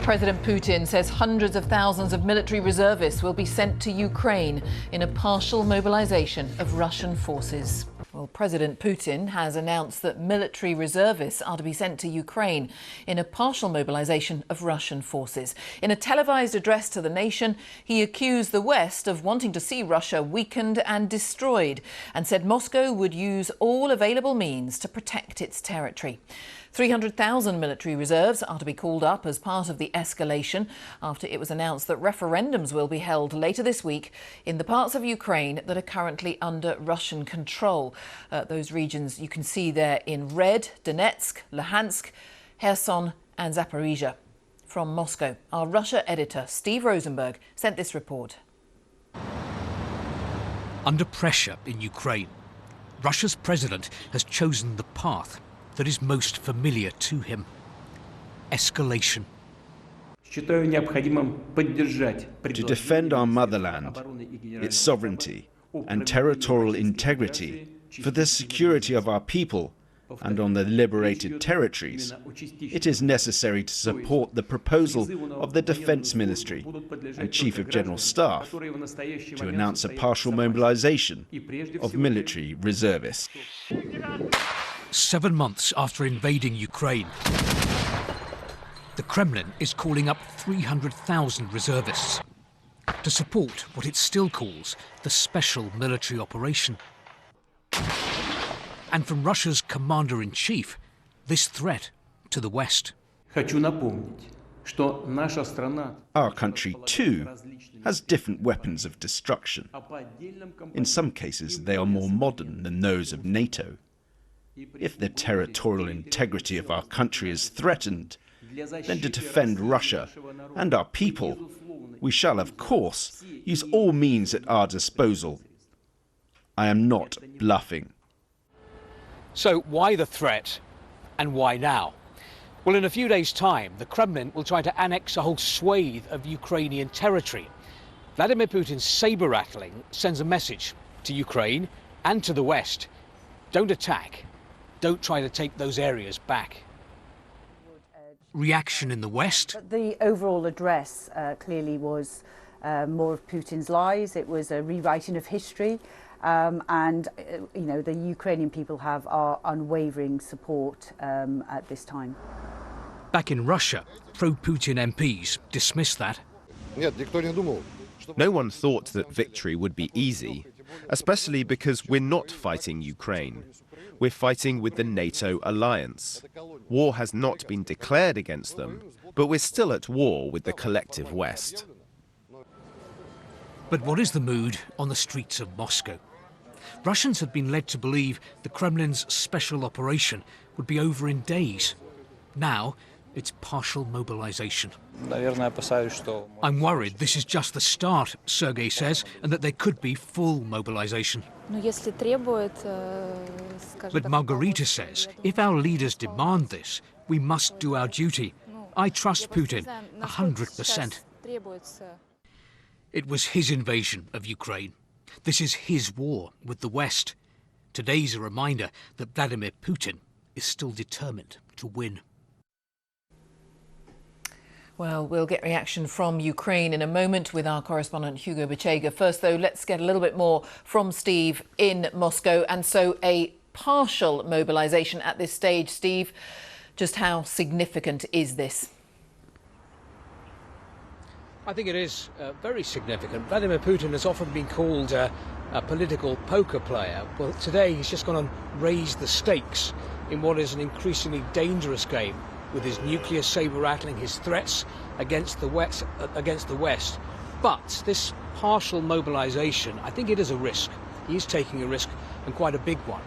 President Putin says hundreds of thousands of military reservists will be sent to Ukraine in a partial mobilisation of Russian forces. Well, President Putin has announced that military reservists are to be sent to Ukraine in a partial mobilisation of Russian forces. In a televised address to the nation, he accused the West of wanting to see Russia weakened and destroyed and said Moscow would use all available means to protect its territory. 300,000 military reserves are to be called up as part of the escalation after it was announced that referendums will be held later this week in the parts of Ukraine that are currently under Russian control. Those regions you can see there in red: Donetsk, Luhansk, Kherson and Zaporizhia. From Moscow, our Russia editor Steve Rosenberg sent this report. Under pressure in Ukraine, Russia's president has chosen the path that is most familiar to him: escalation. To defend our motherland, its sovereignty and territorial integrity, for the security of our people and on the liberated territories, it is necessary to support the proposal of the Defence Ministry and Chief of General Staff to announce a partial mobilisation of military reservists. 7 months after invading Ukraine, the Kremlin is calling up 300,000 reservists to support what it still calls the special military operation. And from Russia's commander-in-chief, this threat to the West. Our country, too, has different weapons of destruction. In some cases, they are more modern than those of NATO. If the territorial integrity of our country is threatened, then to defend Russia and our people, we shall, of course, use all means at our disposal. I am not bluffing. So why the threat, and why now? Well, in a few days' time, the Kremlin will try to annex a whole swathe of Ukrainian territory. Vladimir Putin's saber-rattling sends a message to Ukraine and to the West: don't attack. Don't try to take those areas back. Reaction in the West? The overall address clearly was more of Putin's lies. It was a rewriting of history. The Ukrainian people have our unwavering support at this time. Back in Russia, pro-Putin MPs dismissed that. No one thought that victory would be easy, especially because we're not fighting Ukraine. We're fighting with the NATO alliance. War has not been declared against them, but we're still at war with the collective West. But what is the mood on the streets of Moscow? Russians had been led to believe the Kremlin's special operation would be over in days. Now, it's partial mobilization. I'm worried this is just the start, Sergei says, and that there could be full mobilization. But Margarita says, if our leaders demand this, we must do our duty. I trust Putin 100%. It was his invasion of Ukraine. This is his war with the West. Today's a reminder that Vladimir Putin is still determined to win. Well, we'll get reaction from Ukraine in a moment with our correspondent Hugo Bachega. First, though, let's get a little bit more from Steve in Moscow. And so a partial mobilisation at this stage. Steve, just how significant is this? I think it is very significant. Vladimir Putin has often been called a political poker player. Well, today he's just gone and raised the stakes in what is an increasingly dangerous game, with his nuclear saber-rattling, his threats against the West. But this partial mobilisation, I think it is a risk. He is taking a risk, and quite a big one,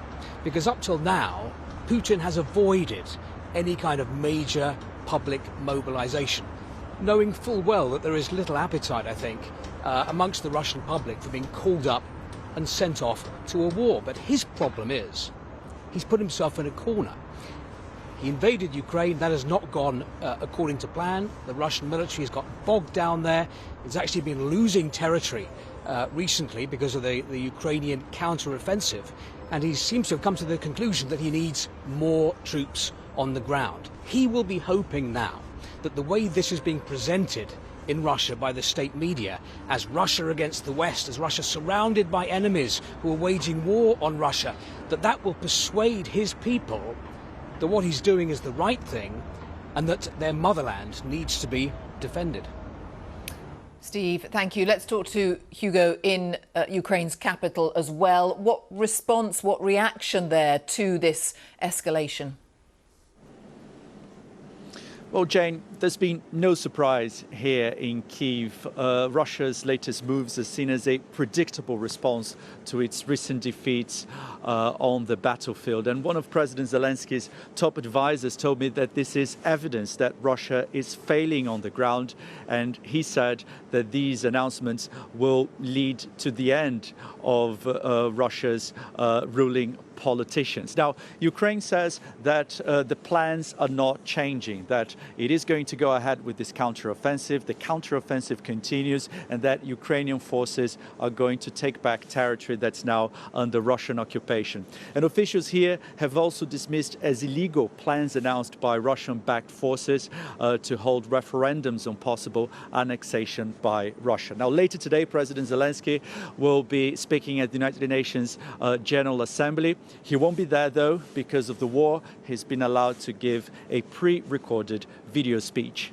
because up till now, Putin has avoided any kind of major public mobilisation, knowing full well that there is little appetite, I think, amongst the Russian public for being called up and sent off to a war. But his problem is he's put himself in a corner. He invaded Ukraine. That has not gone according to plan. The Russian military has got bogged down there. It's actually been losing territory recently because of the Ukrainian counter-offensive. And he seems to have come to the conclusion that he needs more troops on the ground. He will be hoping now that the way this is being presented in Russia by the state media, as Russia against the West, as Russia surrounded by enemies who are waging war on Russia, that will persuade his people that what he's doing is the right thing and that their motherland needs to be defended. Steve, thank you. Let's talk to Hugo in Ukraine's capital as well. What response, what reaction there to this escalation? Well, Jane, there's been no surprise here in Kyiv. Russia's latest moves are seen as a predictable response to its recent defeats on the battlefield. And one of President Zelensky's top advisors told me that this is evidence that Russia is failing on the ground. And he said that these announcements will lead to the end of Russia's ruling politicians. Now, Ukraine says that the plans are not changing, that it is going to go ahead with this counteroffensive. The counteroffensive continues, and that Ukrainian forces are going to take back territory that's now under Russian occupation. And officials here have also dismissed as illegal plans announced by Russian-backed forces to hold referendums on possible annexation by Russia. Now, later today, President Zelensky will be speaking at the United Nations General Assembly. He won't be there, though, because of the war. He's been allowed to give a pre-recorded video speech.